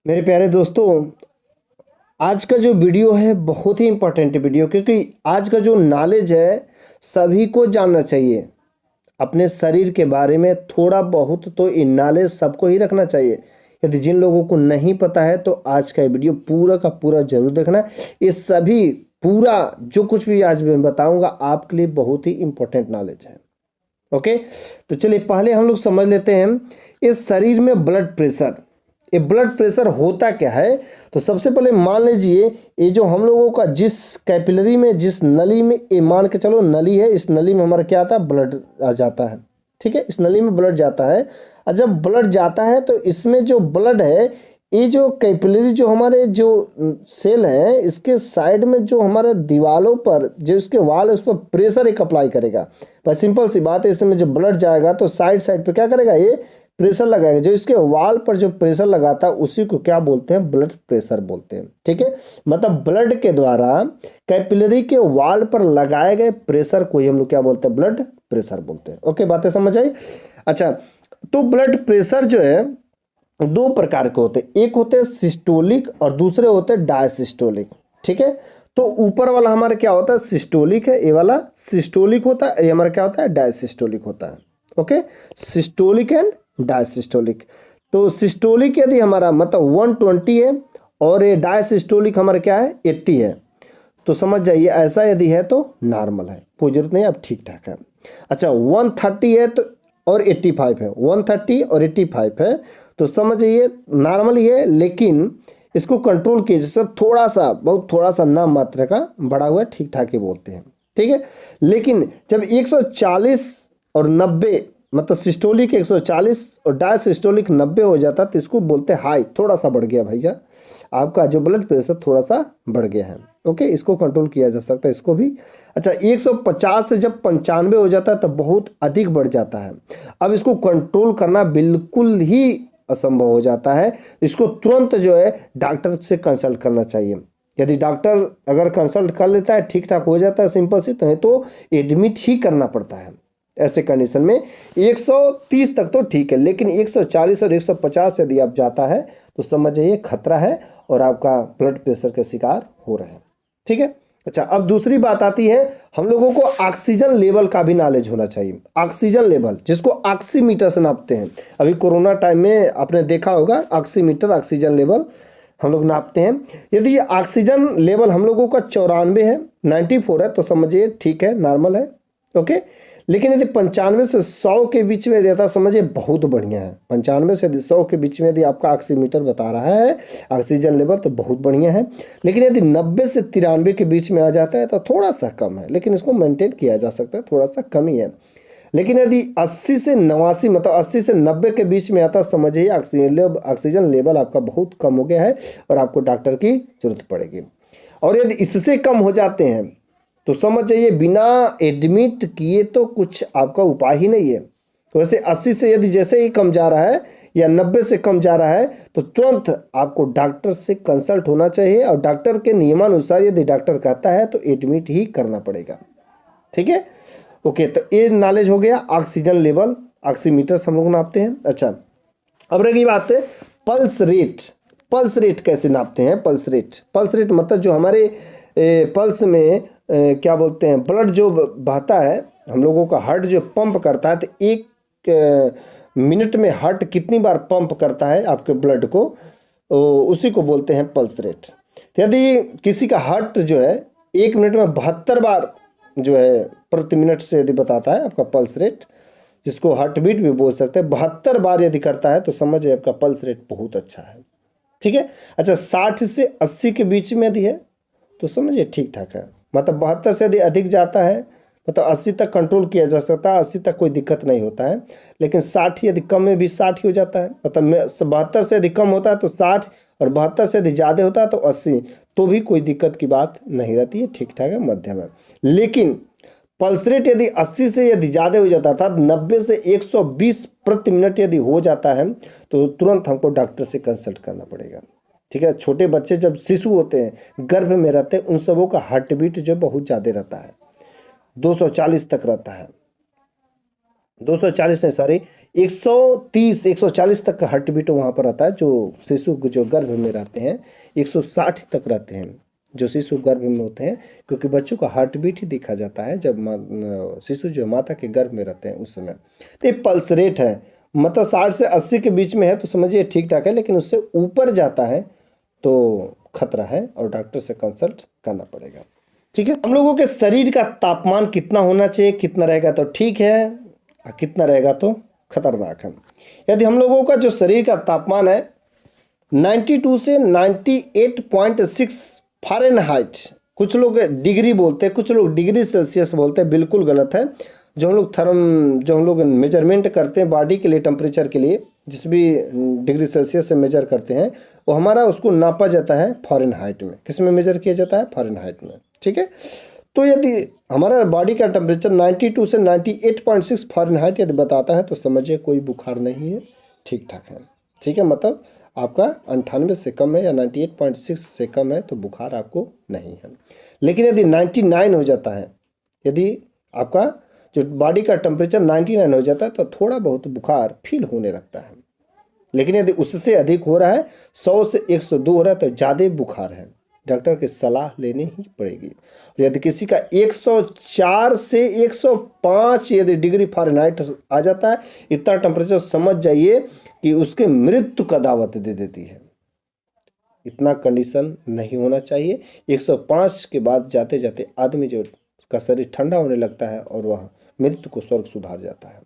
मेरे प्यारे दोस्तों, आज का जो वीडियो है बहुत ही इम्पोर्टेंट वीडियो, क्योंकि आज का जो नॉलेज है सभी को जानना चाहिए। अपने शरीर के बारे में थोड़ा बहुत तो इन नॉलेज सबको ही रखना चाहिए। यदि जिन लोगों को नहीं पता है तो आज का वीडियो पूरा का पूरा जरूर देखना। ये सभी पूरा जो कुछ भी आज मैं बताऊंगा आपके लिए बहुत ही इम्पोर्टेंट नॉलेज है। ओके, तो चलिए पहले हम लोग समझ लेते हैं इस शरीर में ब्लड प्रेशर। ये ब्लड प्रेशर होता क्या है? तो सबसे पहले मान लीजिए ये जो हम लोगों का जिस कैपिलरी में, जिस नली में, ये मान के चलो नली है, इस नली में हमारा क्या आता है? ब्लड आ जाता है। ठीक है, इस नली में ब्लड जाता है। और जब ब्लड जाता है तो इसमें जो ब्लड है, ये जो कैपिलरी जो हमारे जो सेल हैं, इसके साइड में जो हमारे दीवालों पर जो इसके वाल है उस पर प्रेशर एक अप्लाई करेगा। बस सिंपल सी बात है, इसमें जो ब्लड जाएगा तो साइड साइड पे क्या करेगा? ये प्रेशर लगाएगा। जो इसके वाल पर जो प्रेशर लगाता है उसी को क्या बोलते हैं? ब्लड प्रेशर बोलते हैं। ठीक है, मतलब ब्लड के द्वारा कैपिलरी के वाल पर लगाए गए प्रेशर को ही हम लोग क्या बोलते हैं? ब्लड प्रेशर बोलते हैं। ओके, बातें समझ आई? अच्छा, तो ब्लड प्रेशर जो है दो प्रकार के होते हैं। एक होते हैं सिस्टोलिक और दूसरे होते हैं डायसिस्टोलिक। ठीक है, तो ऊपर वाला हमारा क्या होता है? सिस्टोलिक है, ये वाला सिस्टोलिक होता है, ये हमारा क्या होता है? डायसिस्टोलिक होता है। Okay, systolic and diastolic. तो सिस्टोलिक यदि हमारा मतलब 120 है और ये डायसिस्टोलिक हमारा क्या है? 80 है। तो समझ जाइए, ऐसा यदि है तो नॉर्मल है, कोई जरूरत नहीं, अब ठीक ठाक है। अच्छा, 130 है तो और 85 है, 130 और 85 है तो समझिए नॉर्मल ही है, लेकिन इसको कंट्रोल कीजिए। जैसे थोड़ा सा, बहुत थोड़ा सा नाम मात्रा का बढ़ा हुआ है, ठीक ठाक ही बोलते हैं। ठीक है, लेकिन जब 140 और 90 मतलब सिस्टोलिक 140 और डायसिस्टोलिक 90 हो जाता तो इसको बोलते हैं हाई। थोड़ा सा बढ़ गया भैया, आपका जो ब्लड प्रेशर थोड़ा सा बढ़ गया है। ओके, इसको कंट्रोल किया जा सकता है, इसको भी। अच्छा, 150 से जब 95 हो जाता है तो बहुत अधिक बढ़ जाता है। अब इसको कंट्रोल करना बिल्कुल ही असंभव हो जाता है। इसको तुरंत जो है डॉक्टर से कंसल्ट करना चाहिए। यदि डॉक्टर अगर कंसल्ट कर लेता है, ठीक ठाक हो जाता है, सिंपल सी तो एडमिट ही करना पड़ता है। ऐसे कंडीशन में 130 तक तो ठीक है, लेकिन 140 और 150 यदि आप जाता है तो समझ जाइए खतरा है और आपका ब्लड प्रेशर का शिकार हो रहे हैं। ठीक है, अच्छा, अब दूसरी बात आती है, हम लोगों को ऑक्सीजन लेवल का भी नॉलेज होना चाहिए। ऑक्सीजन लेवल जिसको ऑक्सीमीटर से नापते हैं। अभी कोरोना टाइम में आपने देखा होगा ऑक्सीमीटर, ऑक्सीजन लेवल हम लोग नापते हैं। यदि ये ऑक्सीजन लेवल हम लोगों का 94 है, 94 है तो समझिए ठीक है, नॉर्मल है। ओके, लेकिन यदि 95 से 100 के बीच में देता समझिए बहुत बढ़िया है। 95 से यदि 100 के बीच में यदि आपका ऑक्सीमीटर बता रहा है ऑक्सीजन लेवल तो बहुत बढ़िया है। लेकिन यदि 90 से 93 के बीच में आ जाता है तो थोड़ा सा कम है, लेकिन इसको मेंटेन किया जा सकता है, थोड़ा सा कम ही है। लेकिन यदि 80 से 89 मतलब 80 से 90 के बीच में आता समझिए ऑक्सीजन लेवल आपका बहुत कम हो गया है और आपको डॉक्टर की जरूरत पड़ेगी। और यदि इससे कम हो जाते हैं तो समझ जाइए बिना एडमिट किए तो कुछ आपका उपाय ही नहीं है। तो वैसे 80 से यदि जैसे ही कम जा रहा है या 90 से कम जा रहा है तो तुरंत आपको डॉक्टर से कंसल्ट होना चाहिए और डॉक्टर के नियमानुसार यदि डॉक्टर कहता है तो एडमिट ही करना पड़ेगा। ठीक है, ओके, तो ये नॉलेज हो गया ऑक्सीजन लेवल, ऑक्सीमीटर हम लोग नापते हैं। अच्छा, अब रही बात है पल्स रेट। पल्स रेट कैसे नापते हैं? पल्स रेट मतलब जो हमारे पल्स में क्या बोलते हैं, ब्लड जो बहता है, हम लोगों का हार्ट जो पंप करता है, तो एक मिनट में हार्ट कितनी बार पंप करता है आपके ब्लड को, उसी को बोलते हैं पल्स रेट। तो यदि किसी का हार्ट जो है 1 मिनट में 72 बार जो है प्रति मिनट से यदि बताता है आपका पल्स रेट, जिसको हार्ट बीट भी बोल सकते हैं, 72 बार यदि करता है तो समझिए आपका पल्स रेट बहुत अच्छा है। ठीक है, अच्छा, 60 से 80 के बीच में यदि है तो समझिए ठीक ठाक है। मतलब 72 से यदि अधिक जाता है मतलब 80 तक कंट्रोल किया जा सकता है, 80 तक कोई दिक्कत नहीं होता है। लेकिन 60 यदि कम में भी 60 ही हो जाता है, मतलब 72 से यदि कम होता है तो 60 और 72 से यदि ज़्यादा होता है तो 80, तो भी कोई दिक्कत की बात नहीं रहती है, ठीक ठाक है, मध्यम है। लेकिन पल्स रेट यदि 80 से यदि ज़्यादा हो जाता है अर्थात 90 से 120 प्रति मिनट यदि हो जाता है तो तुरंत हमको डॉक्टर से कंसल्ट करना पड़ेगा। ठीक है, छोटे बच्चे जब शिशु होते हैं, गर्भ में रहते हैं, उन सबों का हार्ट बीट जो बहुत ज़्यादा रहता है, 240 तक रहता है। 240 नहीं, सॉरी, 130 140 तक का हार्ट बीट वहाँ पर रहता है जो शिशु जो गर्भ में रहते हैं। 160 तक रहते हैं जो शिशु गर्भ में होते हैं, क्योंकि बच्चों का हार्ट बीट ही देखा जाता है जब शिशु जो माता के गर्भ में रहते हैं उस समय। तो ये पल्स रेट है, मतलब 60 से 80 के बीच में है तो समझिए ठीक ठाक है, लेकिन उससे ऊपर जाता है तो खतरा है और डॉक्टर से कंसल्ट करना पड़ेगा। ठीक है, हम लोगों के शरीर का तापमान कितना होना चाहिए, कितना रहेगा तो ठीक है और कितना रहेगा तो खतरनाक है। यदि हम लोगों का जो शरीर का तापमान है 92 से 98.6 फ़ारेनहाइट, कुछ लोग डिग्री बोलते हैं, कुछ लोग डिग्री सेल्सियस बोलते हैं, बिल्कुल गलत है। जो हम लोग मेजरमेंट करते हैं बॉडी के लिए, टेम्परेचर के लिए, जिस भी डिग्री सेल्सियस से मेजर करते हैं वो हमारा उसको नापा जाता है फ़ारेनहाइट में। किस में मेजर किया जाता है? फ़ारेनहाइट में। ठीक है, तो यदि हमारा बॉडी का टेम्परेचर 92 से 98.6 फ़ारेनहाइट यदि बताता है तो समझिए कोई बुखार नहीं है, ठीक ठाक है। ठीक है, मतलब आपका 98 से कम है या 98.6 से कम है तो बुखार आपको नहीं है। लेकिन यदि 99 हो जाता है, यदि आपका जो बॉडी का टेम्परेचर 99 हो जाता है तो थोड़ा बहुत बुखार फील होने लगता है। लेकिन यदि उससे अधिक हो रहा है, 100 से 102 हो रहा है तो ज़्यादा बुखार है, डॉक्टर की सलाह लेनी ही पड़ेगी। और यदि किसी का 104 से 105 यदि डिग्री फ़ारेनहाइट आ जाता है, इतना टेम्परेचर, समझ जाइए कि उसके मृत्यु का दावत दे देती है। इतना कंडीशन नहीं होना चाहिए। 105 के बाद जाते जाते आदमी जो का शरीर ठंडा होने लगता है और वह मृत्यु को स्वर्ग सुधार जाता है।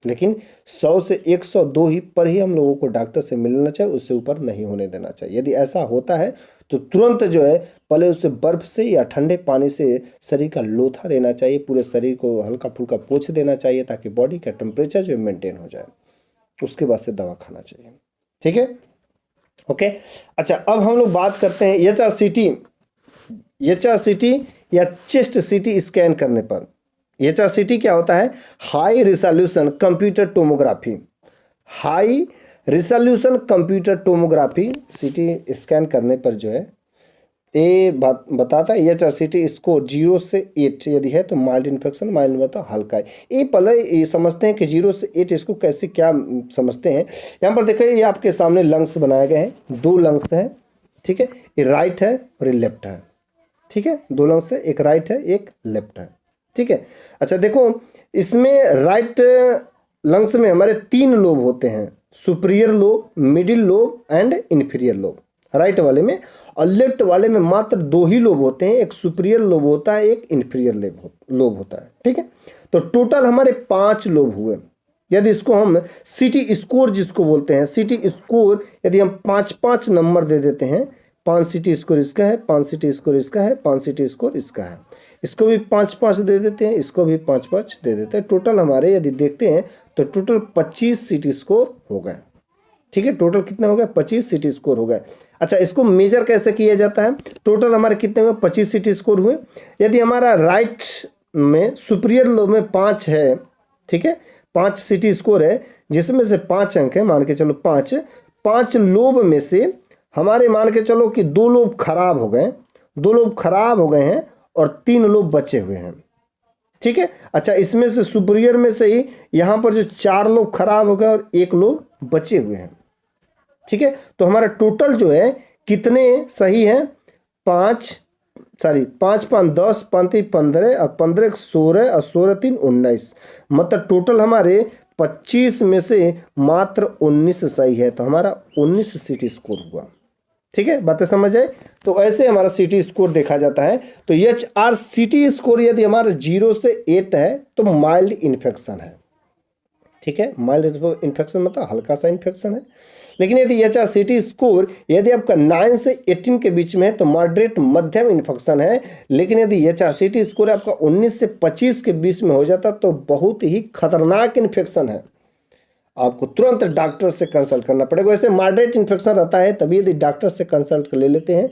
लेकिन 100 से 102 ही पर ही हम लोगों को डॉक्टर से मिलना चाहिए, उससे ऊपर नहीं होने देना चाहिए। यदि ऐसा होता है तो तुरंत जो है पहले उसे बर्फ़ से या ठंडे पानी से शरीर का लोथा देना चाहिए, पूरे शरीर को हल्का फुल्का पोंछ देना चाहिए ताकि बॉडी का टेम्परेचर जो मेंटेन हो जाए। उसके बाद से दवा खाना चाहिए। ठीक है, ओके। अच्छा, अब हम लोग बात करते हैं HRCT या चेस्ट CT स्कैन करने पर। HRCT क्या होता है? High resolution computer tomography. High resolution computer tomography CT scan करने पर जो है ये बात बताता है HRCT स्कोर 0 से 8 यदि है तो माइल्ड इन्फेक्शन, माइल्ड मतलब हल्का है। ये पहले ये समझते हैं कि 0 से 8 इसको कैसे क्या समझते हैं। यहाँ पर देखिए, ये आपके सामने लंग्स बनाए गए हैं, 2 लंग्स हैं। ठीक है, ये राइट है और ये लेफ्ट है। ठीक है, 2 लंग्स है, एक राइट है एक लेफ्ट है। ठीक है, अच्छा देखो, इसमें राइट लंग्स में हमारे 3 लोब होते हैं, superior lobe, middle lobe and inferior lobe right वाले में, और लेफ्ट वाले में मात्र 2 ही लोब होते हैं, एक सुपीरियर लोब होता है, एक इन्फीरियर लोब होता है। ठीक है, तो टोटल हमारे 5 लोब हुए। यदि इसको हम CT स्कोर जिसको बोलते हैं, CT स्कोर यदि हम 5-5 नंबर दे देते हैं, 5 CT स्कोर इसका है, 5 CT स्कोर इसका है, 5 CT स्कोर इसका है, इसको भी 5-5 दे देते हैं, इसको भी 5-5 दे देते हैं, टोटल हमारे यदि देखते हैं तो टोटल 25 CT स्कोर हो गए। ठीक है, टोटल कितने हो गए? 25 CT स्कोर हो गए। अच्छा, इसको मेजर कैसे किया जाता है? टोटल हमारे कितने हुए? 25 CT स्कोर हुए। यदि हमारा राइट में सुपीरियर लोब में 5 है, ठीक है, 5 CT स्कोर है, जिसमें से 5 अंक है, मान के चलो 5 लोब में से हमारे मान के चलो कि 2 लोब खराब हो गए, 2 लोब खराब हो गए हैं और 3 लोब बचे हुए हैं। ठीक है, अच्छा, इसमें से सुपीरियर में से ही यहाँ पर जो 4 लोब खराब हो गए और 1 लोब बचे हुए हैं। ठीक है, तो हमारा टोटल जो है कितने सही है? 5 5 10 5 15 और 15 16 और 16 3 19, मतलब टोटल हमारे 25 में से मात्र 19 सही है, तो हमारा 19 CT स्कोर हुआ। ठीक है, बातें समझ आए? तो ऐसे हमारा CT स्कोर देखा जाता है। तो HRCT स्कोर यदि हमारा 0 से 8 है तो माइल्ड इन्फेक्शन है। ठीक है, माइल्ड इन्फेक्शन मतलब हल्का सा इन्फेक्शन है। लेकिन यदि HRCT स्कोर यदि आपका 9 से 18 के बीच में है तो मॉडरेट मध्यम इन्फेक्शन है। लेकिन यदि HRCT स्कोर आपका 19 से 25 के बीच में हो जाता तो बहुत ही खतरनाक इन्फेक्शन है, आपको तुरंत डॉक्टर से कंसल्ट करना पड़ेगा। वैसे मॉडरेट इन्फेक्शन रहता है, तभी यदि डॉक्टर से कंसल्ट कर ले लेते हैं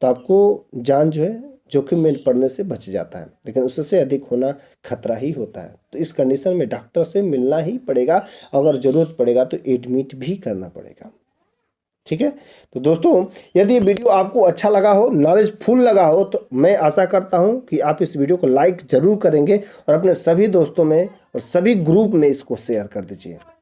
तो आपको जान जो है जोखिम में पड़ने से बच जाता है, लेकिन उससे अधिक होना खतरा ही होता है। तो इस कंडीशन में डॉक्टर से मिलना ही पड़ेगा, अगर ज़रूरत पड़ेगा तो एडमिट भी करना पड़ेगा। ठीक है। तो दोस्तों, यदि ये वीडियो आपको अच्छा लगा हो, नॉलेजफुल लगा हो, तो मैं आशा करता हूँ कि आप इस वीडियो को लाइक ज़रूर करेंगे और अपने सभी दोस्तों में और सभी ग्रुप में इसको शेयर कर दीजिए।